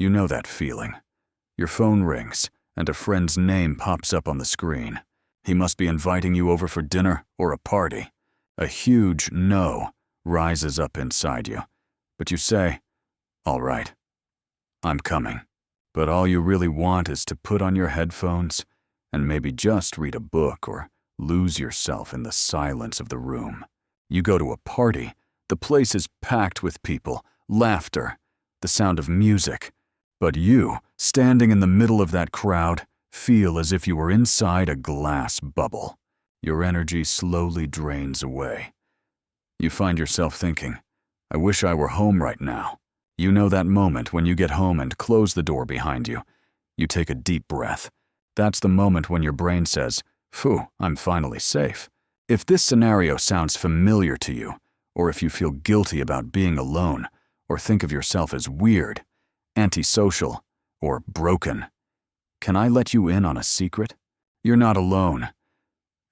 You know that feeling. Your phone rings, and a friend's name pops up on the screen. He must be inviting you over for dinner or a party. A huge no rises up inside you, but you say, "All right, I'm coming." But all you really want is to put on your headphones and maybe just read a book or lose yourself in the silence of the room. You go to a party. The place is packed with people, laughter, the sound of music. But you, standing in the middle of that crowd, feel as if you were inside a glass bubble. Your energy slowly drains away. You find yourself thinking, "I wish I were home right now." You know that moment when you get home and close the door behind you. You take a deep breath. That's the moment when your brain says, "Phew, I'm finally safe." If this scenario sounds familiar to you, or if you feel guilty about being alone, or think of yourself as weird, antisocial, or broken, can I let you in on a secret? You're not alone,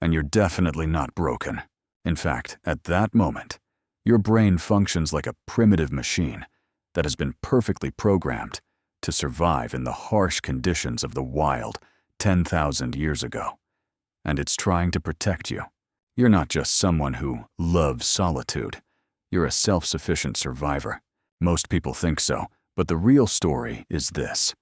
and you're definitely not broken. In fact, at that moment, your brain functions like a primitive machine that has been perfectly programmed to survive in the harsh conditions of the wild 10,000 years ago. And it's trying to protect you. You're not just someone who loves solitude. You're a self-sufficient survivor. Most people think so, but the real story is this.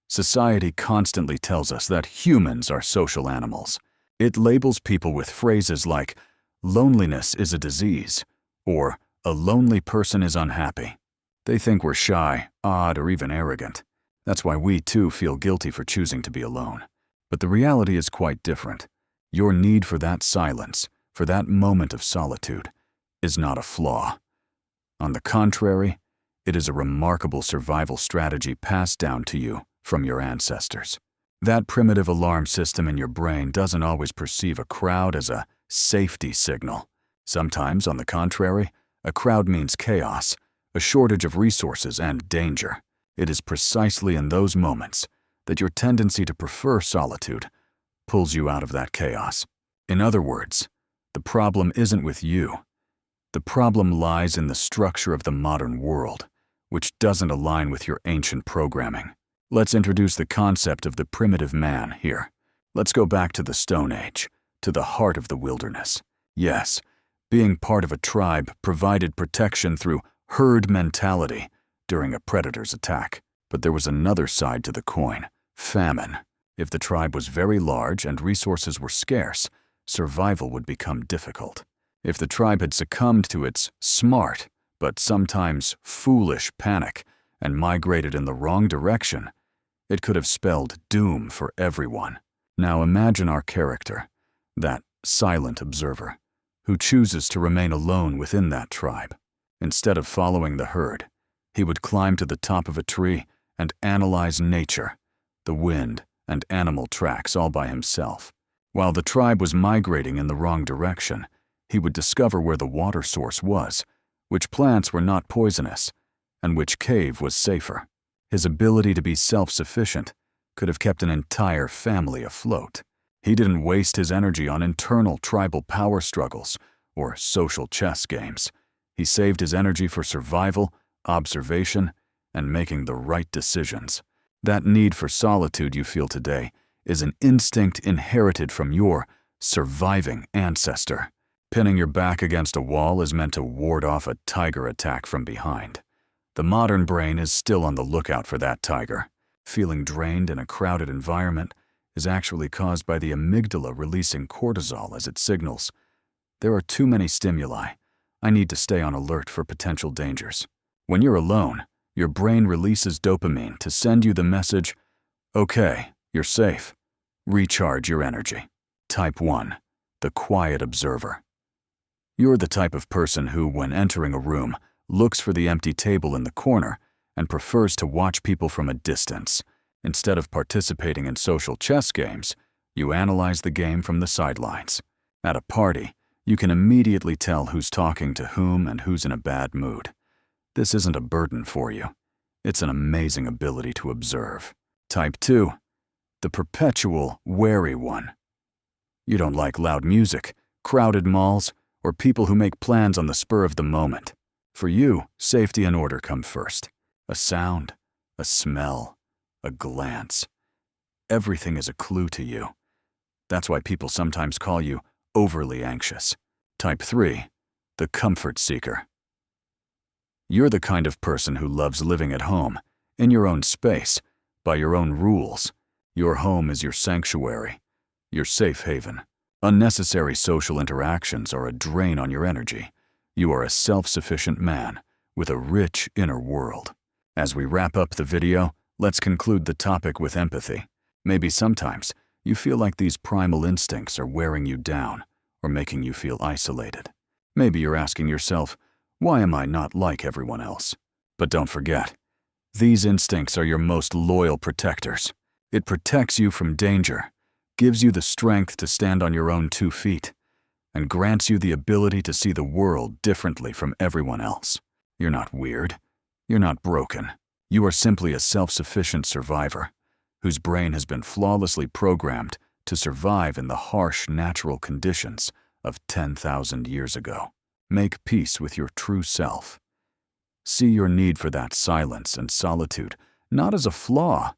Society constantly tells us that humans are social animals. It labels people with phrases like, "Loneliness is a disease," or "A lonely person is unhappy." They think we're shy, odd, or even arrogant. That's why we too feel guilty for choosing to be alone. But the reality is quite different. Your need for that silence, for that moment of solitude, is not a flaw. On the contrary, it is a remarkable survival strategy passed down to you from your ancestors. That primitive alarm system in your brain doesn't always perceive a crowd as a safety signal. Sometimes, on the contrary, a crowd means chaos, a shortage of resources, and danger. It is precisely in those moments that your tendency to prefer solitude pulls you out of that chaos. In other words, the problem isn't with you. The problem lies in the structure of the modern world, which doesn't align with your ancient programming. Let's introduce the concept of the primitive man here. Let's go back to the Stone Age, to the heart of the wilderness. Yes, being part of a tribe provided protection through herd mentality during a predator's attack. But there was another side to the coin, famine. If the tribe was very large and resources were scarce, survival would become difficult. If the tribe had succumbed to its smart, but sometimes foolish panic and migrated in the wrong direction, it could have spelled doom for everyone. Now imagine our character, that silent observer, who chooses to remain alone within that tribe. Instead of following the herd, he would climb to the top of a tree and analyze nature, the wind, and animal tracks all by himself. While the tribe was migrating in the wrong direction, he would discover where the water source was, which plants were not poisonous, and which cave was safer. His ability to be self-sufficient could have kept an entire family afloat. He didn't waste his energy on internal tribal power struggles or social chess games. He saved his energy for survival, observation, and making the right decisions. That need for solitude you feel today is an instinct inherited from your surviving ancestor. Pinning your back against a wall is meant to ward off a tiger attack from behind. The modern brain is still on the lookout for that tiger. Feeling drained in a crowded environment is actually caused by the amygdala releasing cortisol as it signals, "There are too many stimuli. I need to stay on alert for potential dangers." When you're alone, your brain releases dopamine to send you the message, "Okay, you're safe. Recharge your energy." Type 1. The quiet observer. You're the type of person who, when entering a room, looks for the empty table in the corner and prefers to watch people from a distance. Instead of participating in social chess games, you analyze the game from the sidelines. At a party, you can immediately tell who's talking to whom and who's in a bad mood. This isn't a burden for you. It's an amazing ability to observe. Type 2. The perpetual wary one. You don't like loud music, crowded malls, or people who make plans on the spur of the moment. For you, safety and order come first. A sound, a smell, a glance. Everything is a clue to you. That's why people sometimes call you overly anxious. Type 3, the comfort seeker. You're the kind of person who loves living at home, in your own space, by your own rules. Your home is your sanctuary, your safe haven. Unnecessary social interactions are a drain on your energy. You are a self-sufficient man with a rich inner world. As we wrap up the video, let's conclude the topic with empathy. Maybe sometimes you feel like these primal instincts are wearing you down or making you feel isolated. Maybe you're asking yourself, why am I not like everyone else? But don't forget, these instincts are your most loyal protectors. It protects you from danger, gives you the strength to stand on your own 2 feet, and grants you the ability to see the world differently from everyone else. You're not weird. You're not broken. You are simply a self-sufficient survivor whose brain has been flawlessly programmed to survive in the harsh natural conditions of 10,000 years ago. Make peace with your true self. See your need for that silence and solitude not as a flaw,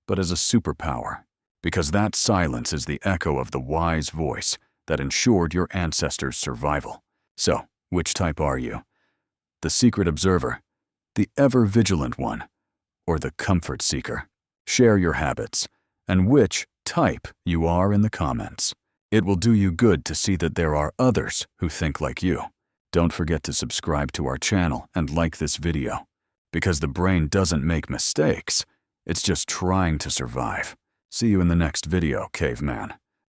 but as a superpower, because that silence is the echo of the wise voice that ensured your ancestors' survival. So, which type are you? The secret observer, the ever-vigilant one, or the comfort seeker? Share your habits and which type you are in the comments. It will do you good to see that there are others who think like you. Don't forget to subscribe to our channel and like this video, because the brain doesn't make mistakes, it's just trying to survive. See you in the next video, caveman.